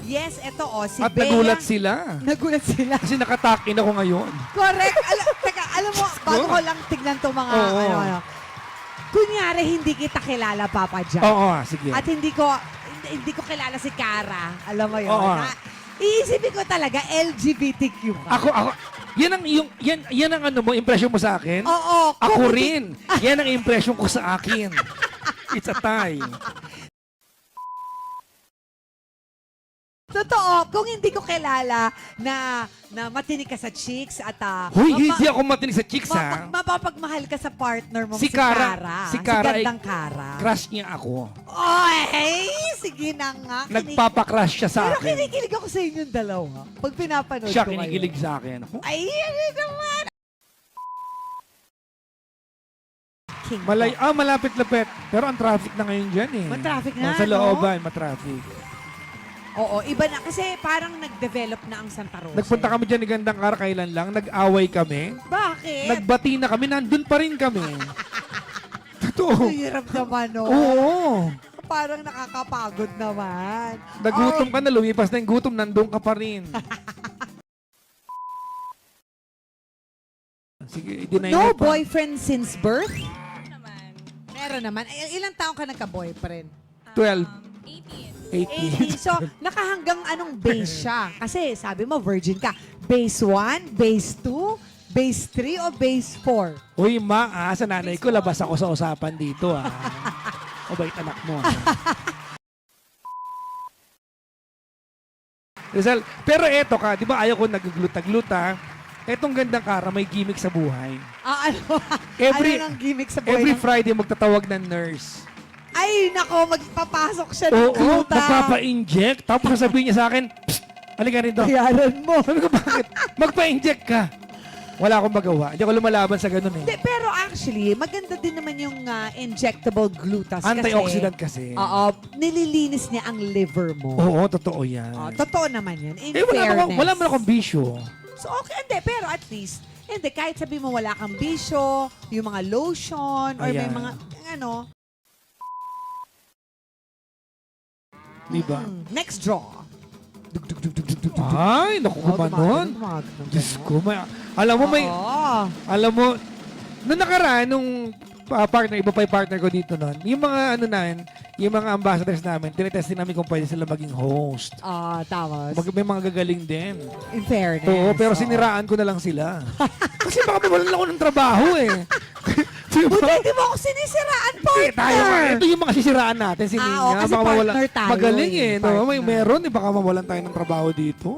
Yes, ito si At Bea. nagulat sila. Nagulat sila. Kasi nakatakin ako ngayon. Correct. Teka, alam mo, bago ko lang tignan to mga, Oo. Kunyari, hindi kita kilala, Papa Jack. Oo, sige. At hindi ko kilala si Cara. Alam mo yun? Oo. Iisipin ko talaga, LGBTQ ka. Ako, yan ang ano mo, impression mo sa akin? Oo. Ako rin. Yan ang impression ko sa akin. It's a tie. Totoo, kung hindi ko kilala na matinig ka sa chicks at Hoy, hindi ako matinig sa chicks, ha? mapapagmahal ka sa partner mo, Si si Cara. Cara. Si Cara Si gandang Cara. Crush niya ako. Oy, sige na nga. Nagpapakrush siya sa Pero akin. kinikilig ako sa inyong dalawa. Pag pinapanood Siya ko kinikilig kayo. sa akin. Ako, Ay, ano naman? King malapit-lapit. Pero ang traffic na ngayon dyan eh. Matraffic na, Sa no? looban, matraffic. Oo, iba na. Kasi parang nag-develop na ang Santa Rosa. Nagpunta kami dyan ni Gandang Cara kailan lang. Nag-away kami. Bakit? Nagbati na kami. Nandun pa rin kami. Totoo. Ang hirap naman, no? Oo. Parang nakakapagod naman. Nagutom ka na, lumipas na yung gutom, nandun ka pa rin. Sige, deny No mo pa. boyfriend since birth? naman. Meron naman. Ilang taon ka nagka-boyfriend? 12. 80. 18. So, nakahanggang anong base siya? Kasi sabi mo, virgin ka. Base 1, base 2, base 3, o base 4? Uy, sa nanay ko, labas ako sa usapan dito, ah. O bait anak mo, ah. Rizal, pero eto ka, di ba ayaw ko naggluta-gluta? Etong Gandang Cara, may gimmick sa buhay. Ano? Every- ano ang gimmick sa buhay Every ng- Friday, magtatawag ng nurse. Ay, nako, magpapasok siya ng Oo, gluta. magpapa-inject. Tapos sasabihin niya sa akin, "Psst, halika rito." Bayaran mo. Sabi ko, bakit? Magpa-inject ka. Wala akong magawa. Hindi ako lumalaban sa ganun eh. Hindi, pero actually, maganda din naman yung injectable glutas. Antioxidant kasi. Oo, nililinis niya ang liver mo. Oo, totoo yan. Totoo naman yun. In wala fairness. naman akong bisyo. So, okay, hindi. Pero at least, hindi, kahit sabi mo wala kang bisyo, yung mga lotion, or may Ayan. mga, Diba? next draw. Ay, naku kumanon. Diyos ko, alam mo, nung nakaraan, nung partner, iba pa yung partner ko dito nun, yung mga yung mga ambassadors namin, tinetest din namin kung pwede sila maging host. Tapos, May mga gagaling din. in fairness. Oo, pero siniraan ko na lang sila. Kasi baka mawalan ako ng trabaho eh. Diba? Buti, hindi mo ako sinisiraan, Hindi, tayo, partner. ito yung mga sisiraan natin, si Nina. kasi Baka mawalan- partner tayo Magaling eh, eh. No? May partner. meron eh. Baka mawalan tayo ng trabaho dito.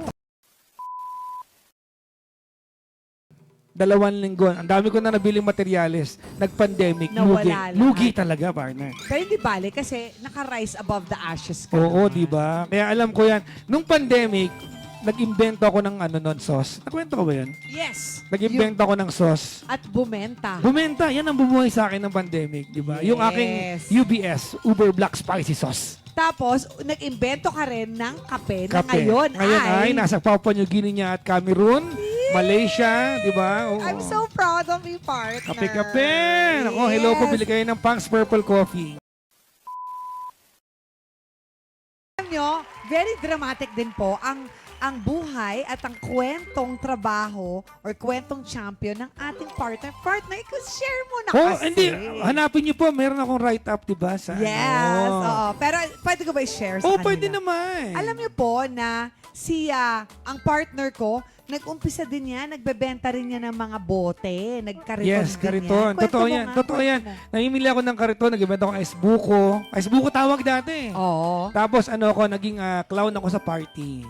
2 linggo. Ang dami ko na nabiling materyales. Nag-pandemic. Nawala Lugi. lahat. Lugi talaga, partner. Pero hindi bale, kasi naka-rise above the ashes ka. Oo, naman. di ba? Kaya alam ko yan. Nung pandemic, nag-invento ako ng sauce. Nakwento ko ba yun? Yes. Nag-invento ako ng sauce. At bumenta. Bumenta. Yan ang bumuhay sa akin ng pandemic, di ba? Yung aking Yes. UBS, Uber Black Spicy Sauce. Tapos, nag-imbento ka rin ng kape, na Kape. ngayon ay nasa Papua New Guinea at Cameroon, Malaysia, di ba? Oo. I'm so proud of you, partner. Kape-kape! Nako, hello po, bili kayo ng Punks Purple Coffee. Alam nyo, very dramatic din po ang buhay at ang kwentong trabaho or kwentong champion ng ating partner. Partner, share mo na Oh, kasi. hindi. Hanapin niyo po, meron akong write-up, di ba? Sa Yes, ano. oo. Pero pwede ko ba i-share sa Oh, kanila? pwede naman. Alam niyo po na ang partner ko, nag-umpisa din yan, nagbebenta rin niya ng mga bote, nagkariton Yes, din kariton. yan. Kwento Totoo mo yan. nga, Totoo kwento yan. mo. Namimili ako ng kariton, nag-ibenta ako ng ice buko. Ice buko tawag dati. Oo. Tapos naging clown ako sa party.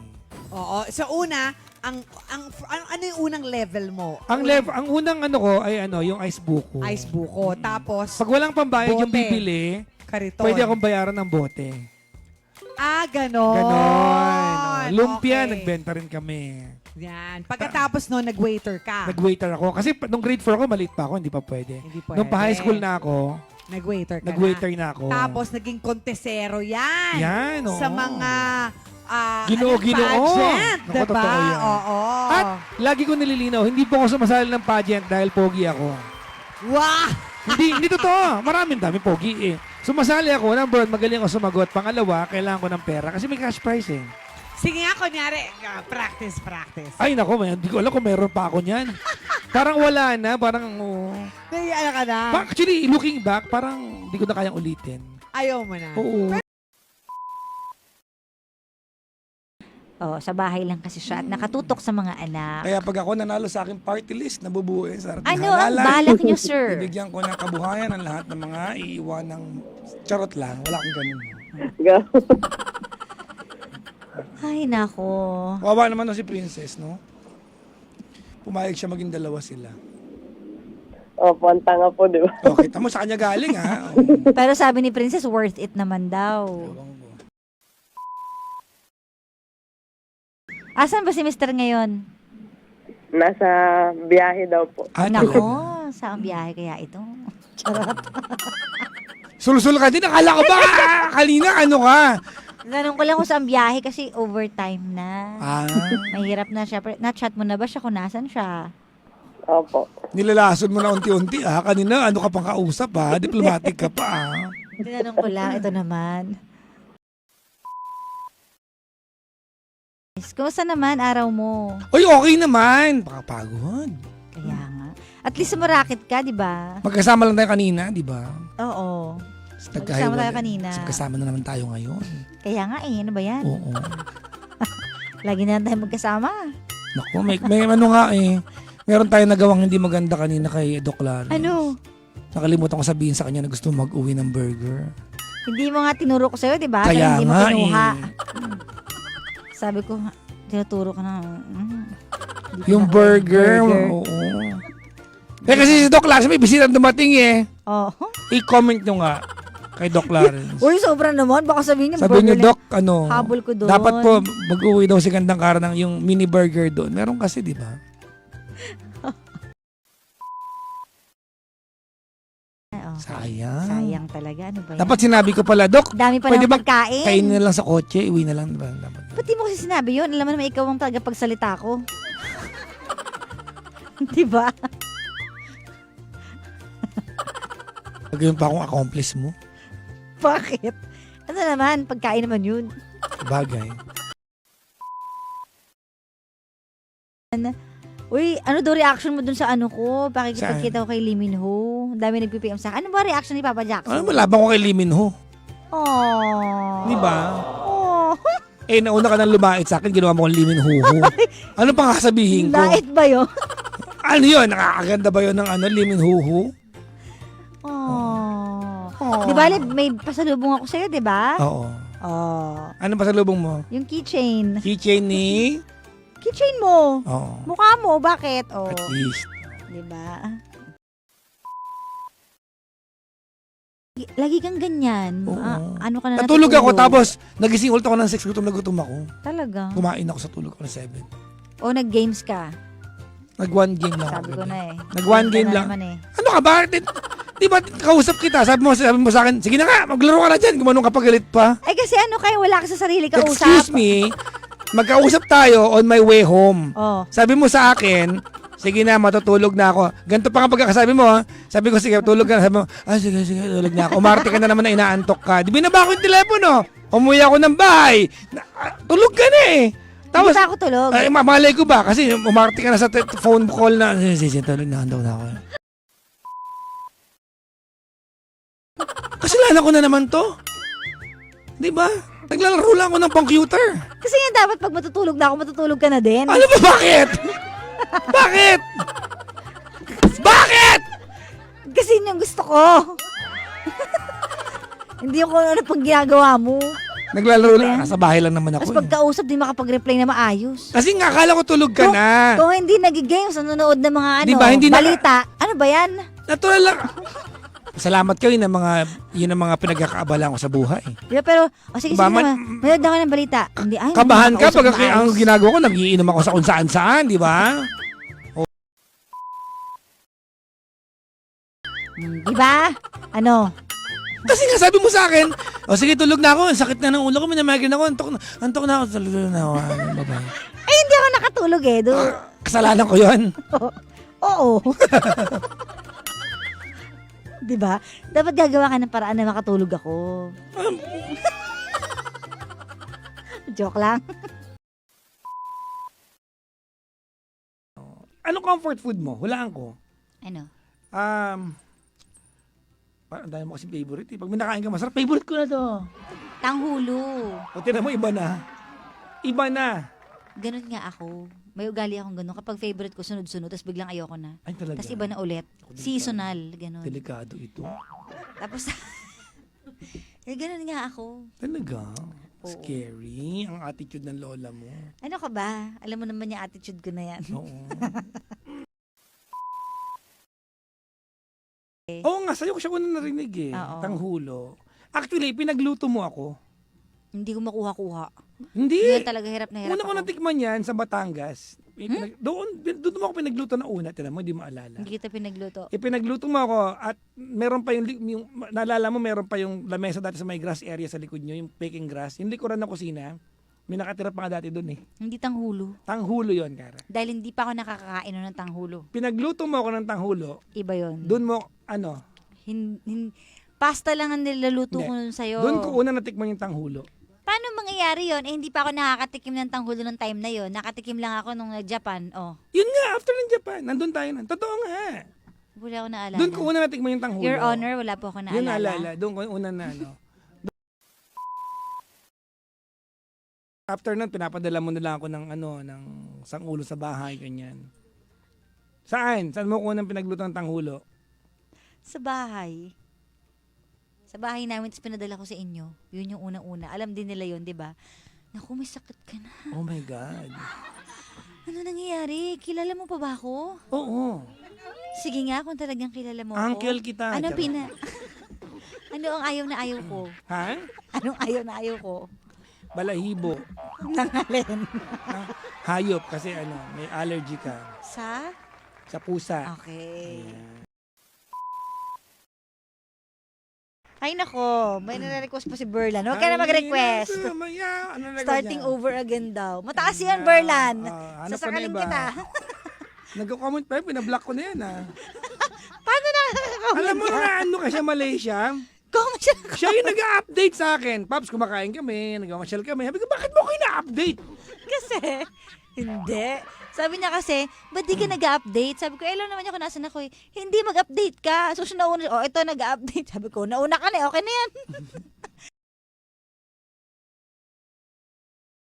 Oo. So una, ano yung unang level mo? Ang unang ko ay yung ice buko. Ice buko. Tapos, Pag walang pambayad yung Bote. bibili, kariton. pwede akong bayaran ng bote. Ganon. Ganon. Lumpia, Okay. nagbenta rin kami. Yan. Pagkatapos no, nag-waiter ka. Nag-waiter ako. Kasi nung grade 4 ako, maliit pa ako, hindi pa pwede. Hindi pwede. Nung pa-high school na ako, Nag-waiter ka nag-waiter na. na ako. Tapos, naging kontesero yan. Yan, oo. Sa mga Ginoo-ginoo. pageant, Naku, diba? totoo yan. Oo. At lagi ko nililinaw, hindi po ako sumasali ng pageant dahil pogi ako. Wow! hindi totoo. Maraming dami pogi eh. Sumasali ako, number one, magaling ako sumagot. Pangalawa, kailangan ko ng pera kasi may cash prize eh. Sige nga, kunyari, practice. Ay, nako, hindi ko alam kung meron pa ako niyan. Parang wala na, parang, Naiiyak ka na. Actually, looking back, parang hindi ko na kayang ulitin. Ayaw mo na. Oo. Oh, sa bahay lang kasi siya at nakatutok sa mga anak. Kaya pag ako nanalo sa aking party list, nabubuhay sa ating Ano ang halalan. balak niyo, sir? Bibigyan ko ng kabuhayan ang lahat ng mga iiwanang charot lang. Wala akong ganun. Ay, nako. Kawawa naman no si Princess, no? Pumayag siya maging dalawa sila. Opo, ang tanga po, di ba? Okay, tamo sa kanya galing, ha? Oh. Pero sabi ni Princess, worth it naman daw. Ewan ko. Asan ba si Mr. ngayon? Nasa biyahe daw po. Ah, Nako, talaga? saan biyahe kaya ito? Sul-sul ka din. Akala ko ba kanina ano ka? Tanong ko lang kung saan biyahe kasi overtime na. Ah, Mahirap na siya. Na-chat mo na ba siya kung nasan siya? Opo. nilalason mo na unti-unti, ah. Kanina, ano ka pang kausap, ah. Diplomatic ka pa, ah. Tinanong ko lang, ito naman. Kumusta naman araw mo? Uy, okay naman. Pakapagod. Kaya nga. At least sumarakit ka, di ba? Magkasama lang tayo kanina, di ba? Oo. Tapos Magkasama tayo kanina. Tapos magkasama na naman tayo ngayon. Kaya nga eh, ano ba yan? Oo. Lagi na lang tayo magkasama. Naku, may ano nga eh. Meron tayong nagawang hindi maganda kanina kay Doc Larry. Ano? Nakalimutan ko sabihin sa kanya na gusto mag-uwi ng burger. Hindi mo nga tinuro ko sa'yo, di ba? Kaya Hindi mo nga kinuha. eh. Sabi ko, tinuturo ko na. Hindi Yung ko na- burger. Oo. Eh kasi si Doc Larry, may bisita dumating eh. Oh. I-comment nyo nga kay Doc Lawrence. Uy, sobra naman. Baka sabihin niya, Sabi niyo, burger Doc, ano, na- habol ko doon. dapat po mag-uwi daw si Gandang Kara ng yung mini burger doon. Meron kasi, di ba? Oh, Sayang. sayang talaga. Ano ba yan? Dapat sinabi ko pala, Doc, Dami pa pwede ng ba pagkain. kainin na lang sa kotse, iwi na lang. Diba? Dapat. Ba't di mo kasi sinabi yun? Alam mo naman ikaw ang tagapagsalita ko. Di ba? Pagayun pa akong accomplice mo. Bakit? Ano naman? Pagkain naman yun. Bagay. Uy, ano daw reaction mo dun sa ano ko? Saan? Pakikipagkita ko kay Lee Min Ho. Ang dami nagpipm sa akin. Ano ba reaction ni Papa Jackson? Ano mo, labang ko kay Lee Min Ho. Oh. Di ba? Oh. Eh, nauna ka nang lumait sa akin, ginawa mo kong Lee Min Ho. Ano pang sasabihin ko? Lait ba yun? Ano yun? Nakakaganda ba yun ng ano, Lee Min Ho? Oh. Oh. Di ba, may pasalubong ako sa'yo, di ba? Oo. Oh. Ano pa sa lubong mo? Yung keychain. Keychain ni? Keychain mo. Oo. Mukha mo, bakit? Oh. At least. Di ba? Lagi kang ganyan. Oo. Ano ka na Natulog ako, natutulog? tapos nagising ulit ako ng 6, gutom na gutom ako. Talaga? Kumain ako sa tulog ko ng 7. O nag-games ka? Nag-one game lang. Sabi ko kagabi. na eh. Nag-one Games ka game na lang. naman eh. Ano ka ba? Di ba kausap kita? Sabi mo sa akin, sige na nga, maglaro ka na dyan. Gumanong ka pa galit pa. Ay kasi ano kayo, wala ka sa sarili ka usap. Excuse me, magkausap tayo on my way home. Oh. Sabi mo sa akin, sige na, matutulog na ako. Ganito pa nga pagkakasabi mo, ha? Sabi ko, sige, tulog ka na. Sabi mo, sige, tulog na ako. Umarte ka na naman na inaantok ka. Di binaba ko yung telepono. Umuwi ako ng bahay. Tulog ka na eh. Tapos, Tapos, hindi pa ako tulog. ay, malay ko ba? Kasi umarte ka na sa phone call na, sige, tulog na, andaw na ako. Kasalanan ko na naman to. Di ba? Naglalaro lang ako ng computer. Kasi nga dapat pag matutulog na ako, matutulog ka na din. Ano ba? Bakit? Bakit? Bakit? Kasi yun yung gusto ko. Hindi ko ano pang ginagawa mo. Naglalaro Ano ba yan? lang. Nasa bahay lang naman ako. Tapos Eh. pagkausap, di makapag-reply na maayos. Kasi nga, akala ko tulog ka na. Kung hindi nag-games, nanonood ng mga ano, Di ba, hindi na- balita. Ano ba yan? Natural lang. Salamat kayo yun ang mga pinagkakaabala ko sa buhay. Di ba, pero, sige, Ba, sige naman. Manood ako ng balita. Hindi, ay, Kabahan ka nakakausap pag maayos. ang ginagawa ko, nagiinom ako sa kung saan-saan, di ba? Di ba? Ano? Kasi nga sabi mo sa akin, sige tulog na ako, ang sakit na ng ulo ko, minamagin ako, antok na ako, tulog na ako. Bye-bye. Ay, hindi ako nakatulog eh. Kasalanan ko yun. Oo. Di ba? Dapat gagawa ka ng paraan na makatulog ako. Joke lang. Anong comfort food mo? Hulaan ko. Ano? Parang dahil mo kasi favorite. Eh. Pag minakain ka masarap, favorite ko na to. Tanghulo. O tinan mo, iba na. Iba na. Ganun nga ako. May ugali akong ganun. Kapag favorite ko, sunod-sunod, tapos biglang ayoko na. Ay, talaga. Tapos iba na ulit. Seasonal, ganun. Delikado ito. Tapos, ganun nga ako. Talaga? Oo. Scary. Ang attitude ng lola mo. Ano ka ba? Alam mo naman yung attitude ko na yan. Oo. Oo nga, sa'yo ko siya unang narinig eh. Oo. Tanghulo. Actually, pinagluto mo ako. Hindi ko makuha-kuha. Hindi. Yun talaga hirap na hirap Una ko ako. natikman yan sa Batangas. Doon mo ako pinagluto na una. Tinan mo, hindi mo alala. Hindi kita pinagluto. Pinagluto mo ako at meron pa naalala mo, meron pa yung lamesa dati sa may grass area sa likod nyo, yung baking grass. Yung likuran ng kusina, may nakatira pa nga dati doon eh. Hindi tanghulo. Tanghulo yon Kara. Dahil hindi pa ako nakakakain nun ng tanghulo. Pinagluto mo ako ng tanghulo, Iba yon. doon mo, Pasta lang ang nilaluto Hindi. ko nun sa'yo. doon ko una natikman yung tanghulo. Paano mangyayari yon? Hindi pa ako nakakatikim ng tanghulo nung time na yon. Nakatikim lang ako nung Japan. Oh, Yun nga, after ng Japan, nandun tayo na. Totoo nga. wala ako naalala. Doon ko una natikman yung tanghulo. Your Honor, wala po ako Yun naalala. naalala. Doon ko una na After nun, pinapadala mo na lang ako ng ng sangulo sa bahay, ganyan. Saan? Saan mo ko unang pinagluto ng tanghulo? Sa bahay. Sa bahay namin, tapos pinadala ko sa inyo. Yun yung unang-una. Alam din nila yun, di ba? Naku, may sakit ka na. Oh my God. Ano nangyayari? Kilala mo pa ba ako? Oo. Sige nga, kung talagang kilala mo ako. Uncle kita. Ano Charot. Ano ang ayaw na ayaw ko? Ha? Anong ayaw na ayaw ko? Balahibo. Nangalin. Hayop kasi may allergy ka. Sa? Sa pusa. Okay. Ay nako, may nare-request pa si Berlan. Huwag ka na mag-request. Starting over again daw. Mataas yan, Berlan. Hanap ka na Sasakalin iba. kita. Nagko-comment pa yun, pinablock ko na yan Paano nakaka-comment Alam mo na ano ka siya, Malaysia? Comment siya. Siya yung nag-update sa akin. Paps, kumakain kami, nag-masyal kami. Sabi ko, bakit mo ko ina-update? Kasi, hindi. Sabi niya kasi, ba't di ka nag-update? Sabi ko, alam naman niya kung nasan ako eh. Hindi mag-update ka. So, nauna, ito nag-update. Sabi ko, nauna ka na, okay na yan.